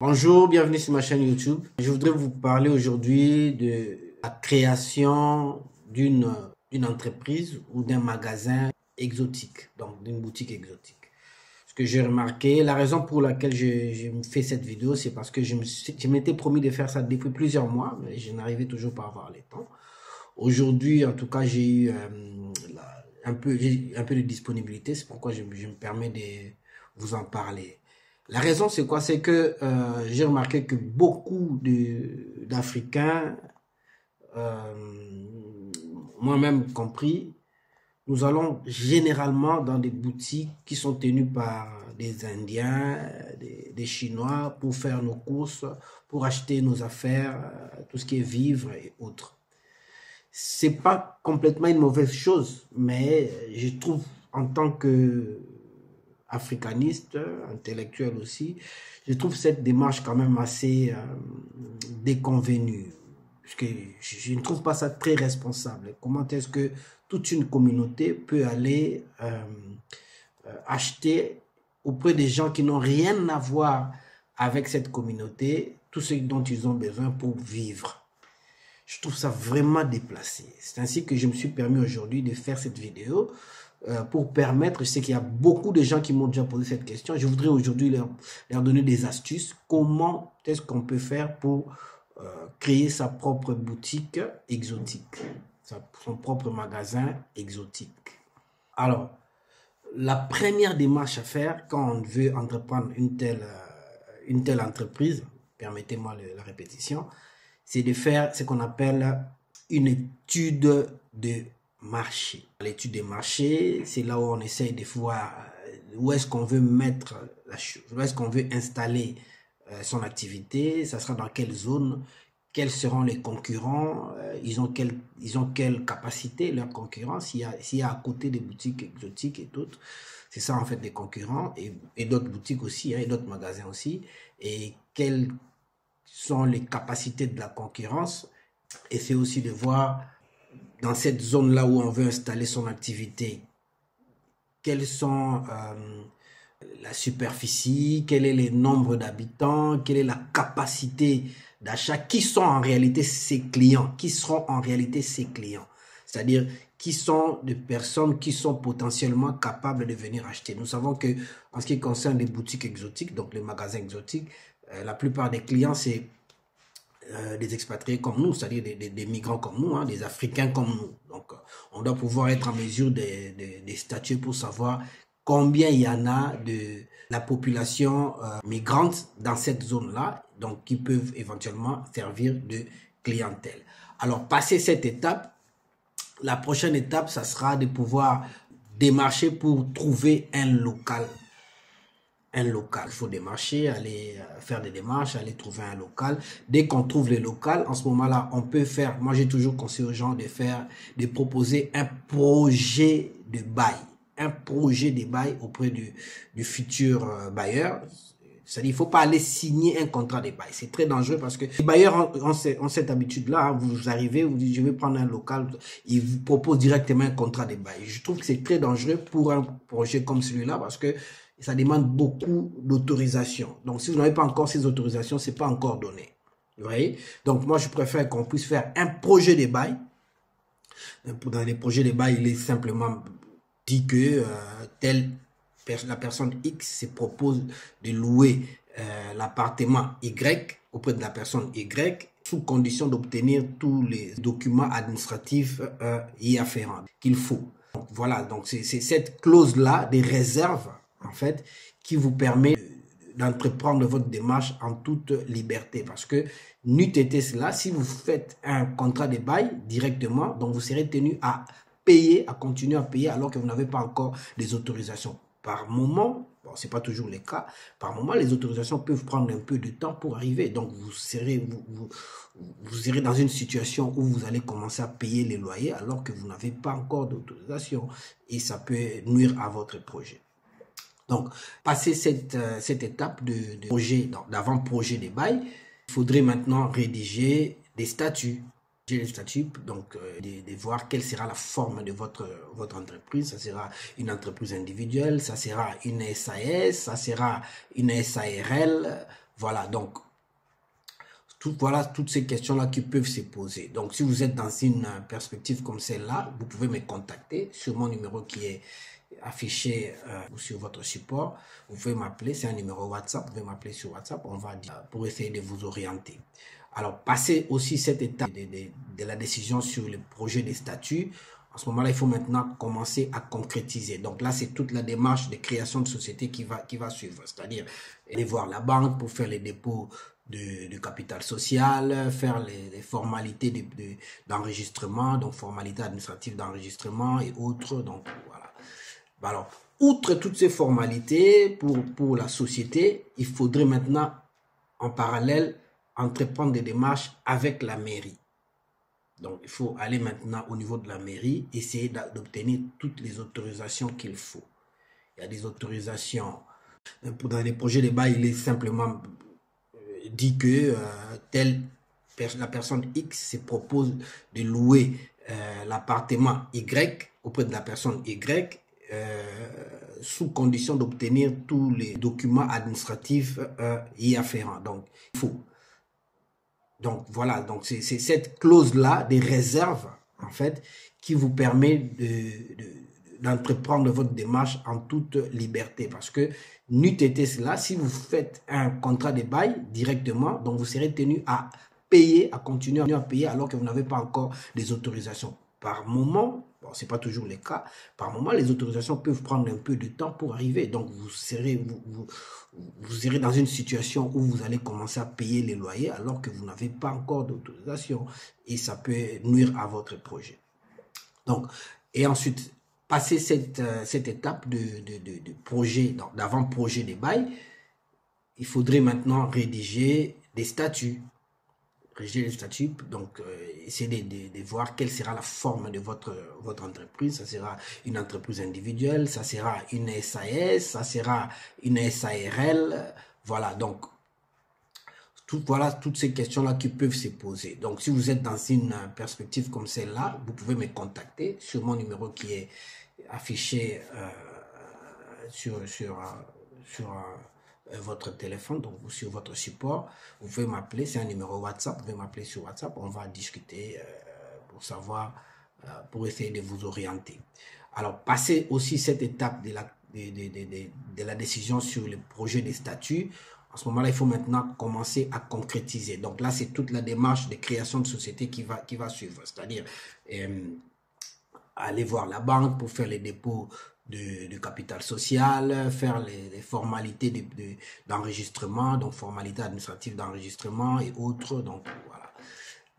Bonjour, bienvenue sur ma chaîne YouTube. Je voudrais vous parler aujourd'hui de la création d'une entreprise ou d'un magasin exotique, donc d'une boutique exotique. Ce que j'ai remarqué, la raison pour laquelle je me fais cette vidéo, c'est parce que je m'étais promis de faire ça depuis plusieurs mois, mais je n'arrivais toujours pas à avoir le temps. Aujourd'hui, en tout cas, j'ai eu un peu de disponibilité, c'est pourquoi je me permets de vous en parler. La raison, c'est quoi? C'est que j'ai remarqué que beaucoup d'Africains, euh, moi-même compris, nous allons généralement dans des boutiques qui sont tenues par des Indiens, des Chinois, pour faire nos courses, pour acheter nos affaires, tout ce qui est vivres et autres. C'est pas complètement une mauvaise chose, mais je trouve en tant que africaniste, intellectuel aussi, je trouve cette démarche quand même assez déconvenue. Parce que je ne trouve pas ça très responsable. Comment est-ce que toute une communauté peut aller acheter auprès des gens qui n'ont rien à voir avec cette communauté tout ce dont ils ont besoin pour vivre? Je trouve ça vraiment déplacé. C'est ainsi que je me suis permis aujourd'hui de faire cette vidéo pour permettre, je sais qu'il y a beaucoup de gens qui m'ont déjà posé cette question, je voudrais aujourd'hui leur donner des astuces. Comment est-ce qu'on peut faire pour créer sa propre boutique exotique, son propre magasin exotique? Alors, la première démarche à faire quand on veut entreprendre une telle entreprise, permettez-moi la répétition, c'est de faire ce qu'on appelle une étude de marché. L'étude de marché, c'est là où on essaye de voir où est-ce qu'on veut mettre la chose, où est-ce qu'on veut installer son activité, ça sera dans quelle zone, quels seront les concurrents, ils ont quelle capacité, leurs concurrents, s'il y a à côté des boutiques exotiques et d'autres. C'est ça en fait des concurrents et d'autres boutiques aussi, hein, et d'autres magasins aussi. Et quelles sont les capacités de la concurrence. Et c'est aussi de voir dans cette zone-là où on veut installer son activité, quelles sont la superficie, quel est le nombre d'habitants, quelle est la capacité d'achat, qui sont en réalité ses clients, qui seront en réalité ses clients. C'est-à-dire qui sont des personnes qui sont potentiellement capables de venir acheter. Nous savons que en ce qui concerne les boutiques exotiques, donc les magasins exotiques, la plupart des clients, c'est des expatriés comme nous, c'est-à-dire des migrants comme nous, hein, des Africains comme nous. Donc, on doit pouvoir être en mesure de statuer pour savoir combien il y en a de la population migrante dans cette zone-là, donc qui peuvent éventuellement servir de clientèle. Alors, passer cette étape, la prochaine étape, ça sera de pouvoir démarcher pour trouver un local. Il faut démarcher, aller faire des démarches, aller trouver un local. Dès qu'on trouve le local, en ce moment-là, on peut faire, moi j'ai toujours conseillé aux gens de proposer un projet de bail. Un projet de bail auprès du futur bailleur. C'est-à-dire, il ne faut pas aller signer un contrat de bail. C'est très dangereux parce que les bailleurs ont cette habitude-là. Hein. Vous arrivez, vous dites, je vais prendre un local. Ils vous proposent directement un contrat de bail. Je trouve que c'est très dangereux pour un projet comme celui-là parce que ça demande beaucoup d'autorisation. Donc, si vous n'avez pas encore ces autorisations, c'est pas encore donné. Vous voyez? Donc, moi, je préfère qu'on puisse faire un projet de bail. Dans les projets de bail, il est simplement dit que la personne X se propose de louer l'appartement Y auprès de la personne Y sous condition d'obtenir tous les documents administratifs y afférents qu'il faut. Donc, voilà, donc c'est cette clause-là des réserves en fait, qui vous permet d'entreprendre votre démarche en toute liberté. Parce que, n'eût été cela, si vous faites un contrat de bail directement, donc vous serez tenu à payer, à continuer à payer alors que vous n'avez pas encore les autorisations. Par moment, bon, c'est pas toujours le cas, par moment, les autorisations peuvent prendre un peu de temps pour arriver. Donc, vous serez dans une situation où vous allez commencer à payer les loyers alors que vous n'avez pas encore d'autorisation. Et ça peut nuire à votre projet. Donc, passer cette étape de projet, d'avant-projet des bails, il faudrait maintenant rédiger des statuts. Les statuts, donc de voir quelle sera la forme de votre entreprise. Ça sera une entreprise individuelle, ça sera une SAS, ça sera une SARL. Voilà, donc, voilà toutes ces questions-là qui peuvent se poser. Donc, si vous êtes dans une perspective comme celle-là, vous pouvez me contacter sur mon numéro qui est affiché sur votre support. Vous pouvez m'appeler, c'est un numéro WhatsApp, vous pouvez m'appeler sur WhatsApp, on va dire, pour essayer de vous orienter. Alors, passez aussi cette étape de la décision sur le projet des statuts. En ce moment-là, il faut maintenant commencer à concrétiser. Donc là, c'est toute la démarche de création de société qui va suivre. C'est-à-dire aller voir la banque pour faire les dépôts de capital social, faire les formalités d'enregistrement, donc formalités administratives d'enregistrement et autres. Donc voilà. Alors, outre toutes ces formalités pour la société, il faudrait maintenant en parallèle entreprendre des démarches avec la mairie. Donc, il faut aller maintenant au niveau de la mairie, essayer d'obtenir toutes les autorisations qu'il faut. Il y a des autorisations. Dans les projets de bail, il est simplement dit que la personne X se propose de louer l'appartement Y auprès de la personne Y sous condition d'obtenir tous les documents administratifs y afférents. Donc, il faut. Donc voilà, donc c'est cette clause-là des réserves, en fait, qui vous permet d'entreprendre votre démarche en toute liberté. Parce que, n'eût été cela, si vous faites un contrat de bail directement, donc vous serez tenu à payer, à continuer à payer alors que vous n'avez pas encore des autorisations. Par moment, bon, c'est pas toujours le cas, par moment, les autorisations peuvent prendre un peu de temps pour arriver. Donc, vous serez dans une situation où vous allez commencer à payer les loyers alors que vous n'avez pas encore d'autorisation. Et ça peut nuire à votre projet. Donc, et ensuite, passer cette étape de projet, d'avant-projet des bails, il faudrait maintenant rédiger des statuts. Rédiger les statuts, donc essayer de voir quelle sera la forme de votre entreprise. Ça sera une entreprise individuelle, ça sera une SAS, ça sera une SARL. Voilà, donc voilà toutes ces questions-là qui peuvent se poser. Donc, si vous êtes dans une perspective comme celle-là, vous pouvez me contacter sur mon numéro qui est affiché sur votre téléphone, donc sur votre support. Vous pouvez m'appeler, c'est un numéro WhatsApp, vous pouvez m'appeler sur WhatsApp, on va discuter pour savoir, pour essayer de vous orienter. Alors, passez aussi cette étape de la décision sur le projet des statuts. En ce moment-là, il faut maintenant commencer à concrétiser. Donc là, c'est toute la démarche de création de société qui va suivre. C'est-à-dire aller voir la banque pour faire les dépôts de capital social, faire les formalités d'enregistrement, donc formalités administratives d'enregistrement et autres. Donc voilà.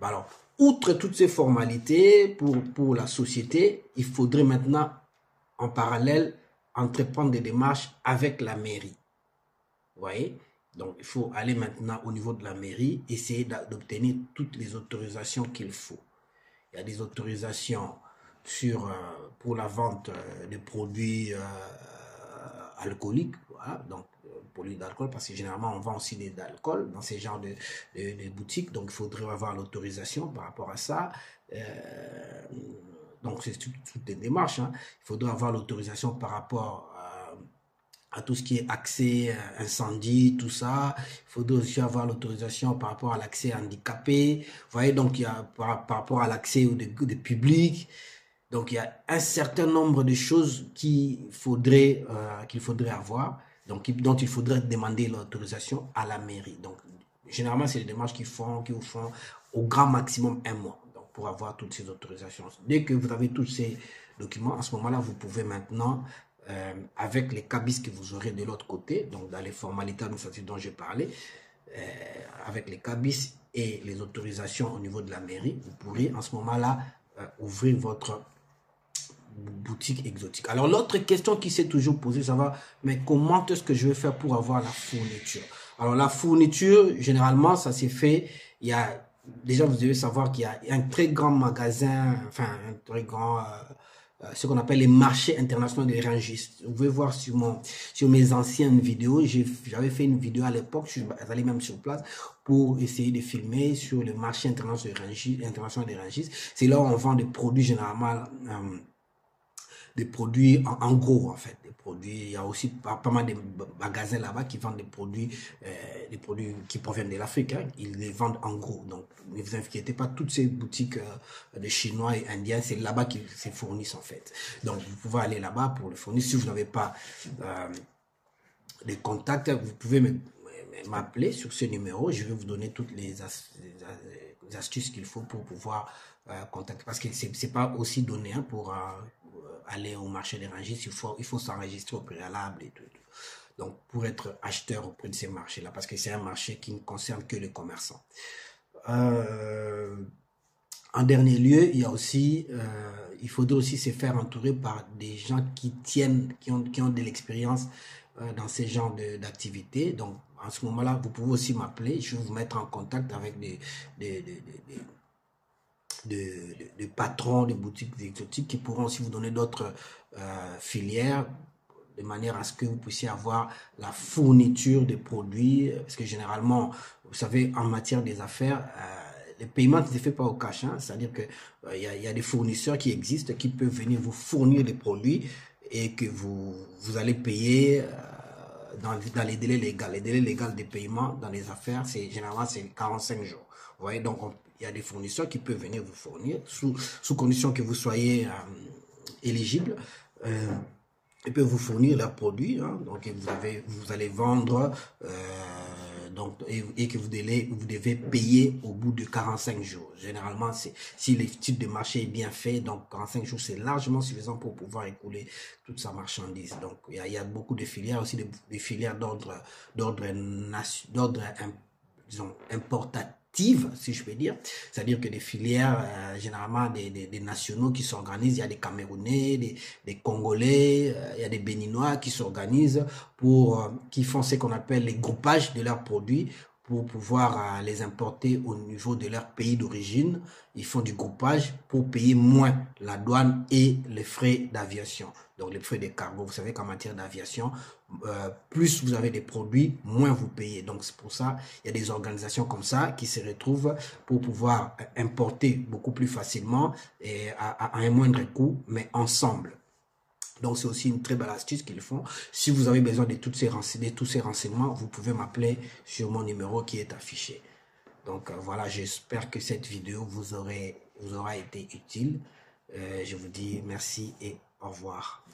Alors, outre toutes ces formalités pour la société, il faudrait maintenant en parallèle entreprendre des démarches avec la mairie. Vous voyez? Donc, il faut aller maintenant au niveau de la mairie, essayer d'obtenir toutes les autorisations qu'il faut. Il y a des autorisations pour la vente de produits alcooliques, voilà, donc produits d'alcool, parce que généralement on vend aussi d'alcool dans ces genres de boutiques, donc il faudrait avoir l'autorisation par rapport à ça. Donc c'est toutes des démarches, hein. Il faudrait avoir l'autorisation par rapport à tout ce qui est accès incendie, tout ça. Il faudrait aussi avoir l'autorisation par rapport à l'accès handicapé. Vous voyez, donc il y a par rapport à l'accès des publics. Donc il y a un certain nombre de choses qu'il faudrait avoir, donc dont il faudrait demander l'autorisation à la mairie. Donc généralement c'est les démarches qui vous font au grand maximum un mois, donc pour avoir toutes ces autorisations. Dès que vous avez tous ces documents, à ce moment-là vous pouvez maintenant avec les cabis que vous aurez de l'autre côté, donc dans les formalités administratives dont j'ai parlé, avec les cabis et les autorisations au niveau de la mairie, vous pourrez en ce moment-là ouvrir votre boutique exotique. Alors l'autre question qui s'est toujours posée, ça va, mais comment est-ce que je vais faire pour avoir la fourniture? Alors la fourniture, généralement, ça s'est fait, il y a, déjà vous devez savoir qu'il y a un très grand magasin, enfin un très grand, ce qu'on appelle les marchés internationaux des rangistes. Vous pouvez voir sur mes anciennes vidéos, j'avais fait une vidéo à l'époque, je suis allé même sur place pour essayer de filmer sur le marché international des rangistes. C'est là où on vend des produits généralement des produits en gros, en fait. Des produits, il y a aussi pas mal de magasins là-bas qui vendent des produits qui proviennent de l'Afrique. Hein. Ils les vendent en gros. Donc, ne vous inquiétez pas, toutes ces boutiques de Chinois et Indiens, c'est là-bas qu'ils se fournissent, en fait. Donc, vous pouvez aller là-bas pour le fournir. Si vous n'avez pas les contacts, vous pouvez m'appeler sur ce numéro. Je vais vous donner toutes les astuces qu'il faut pour pouvoir contacter. Parce que c'est pas aussi donné hein, pour aller au marché des rangistes. Il faut s'enregistrer au préalable et tout. Donc, pour être acheteur auprès de ces marchés-là, parce que c'est un marché qui ne concerne que les commerçants. En dernier lieu, il y a aussi, il faudrait aussi se faire entourer par des gens qui ont de l'expérience dans ces genres d'activités. Donc, en ce moment-là, vous pouvez aussi m'appeler. Je vais vous mettre en contact avec des patrons de boutiques exotiques qui pourront aussi vous donner d'autres filières de manière à ce que vous puissiez avoir la fourniture des produits. Parce que généralement, vous savez, en matière des affaires, le paiement ne se fait pas au cash. Hein, c'est-à-dire que y a des fournisseurs qui existent qui peuvent venir vous fournir les produits et que vous allez payer dans les délais légaux. Les délais légaux de paiement dans les affaires, généralement, c'est 45 jours. Vous voyez, donc il y a des fournisseurs qui peuvent venir vous fournir sous condition que vous soyez éligible. Ils peuvent vous fournir leurs produits, hein, donc vous allez vendre donc, et que vous devez payer au bout de 45 jours. Généralement, si l'étude de marché est bien fait, donc 45 jours, c'est largement suffisant pour pouvoir écouler toute sa marchandise. Donc, il y a beaucoup de filières, aussi des filières d'ordre disons, importative, si je peux dire. C'est-à-dire que des filières, généralement des nationaux qui s'organisent. Il y a des Camerounais, des Congolais, il y a des Béninois qui s'organisent qui font ce qu'on appelle les groupages de leurs produits pour pouvoir les importer au niveau de leur pays d'origine. Ils font du groupage pour payer moins la douane et les frais d'aviation. Donc les frais de cargo, vous savez qu'en matière d'aviation, plus vous avez des produits, moins vous payez. Donc c'est pour ça, il y a des organisations comme ça qui se retrouvent pour pouvoir importer beaucoup plus facilement et à un moindre coût, mais ensemble. Donc c'est aussi une très belle astuce qu'ils font. Si vous avez besoin de tous ces renseignements, vous pouvez m'appeler sur mon numéro qui est affiché. Donc voilà, j'espère que cette vidéo vous aura été utile. Je vous dis merci et au revoir.